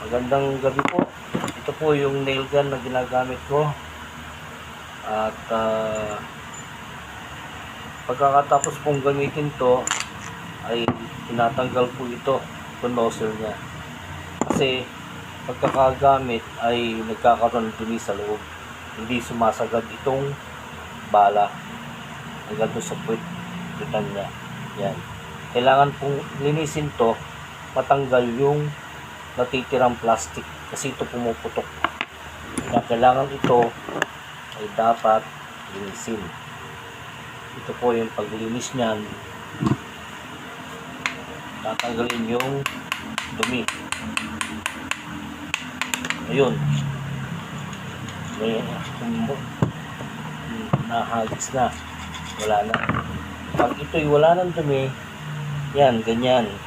Magandang gabi po. Ito po yung nail gun na ginagamit ko. At pagkakatapos pong gamitin to ay tinatanggal po ito nozzle niya. Kasi pagkakagamit ay nagkakaroon ng dumi sa loob. Hindi sumasagad itong bala hanggang doon sa puwitan niya. Yan. Kailangan pong linisin to, matanggal yung natitirang plastic kasi ito pumuputok. Kaya kailangan ito ay dapat linisin. Ito po yung paglinis niyan. Tatanggalin yung dumi. Ayun. May nahagis na. Wala na. Pag ito'y wala ng dumi, yan, ganyan.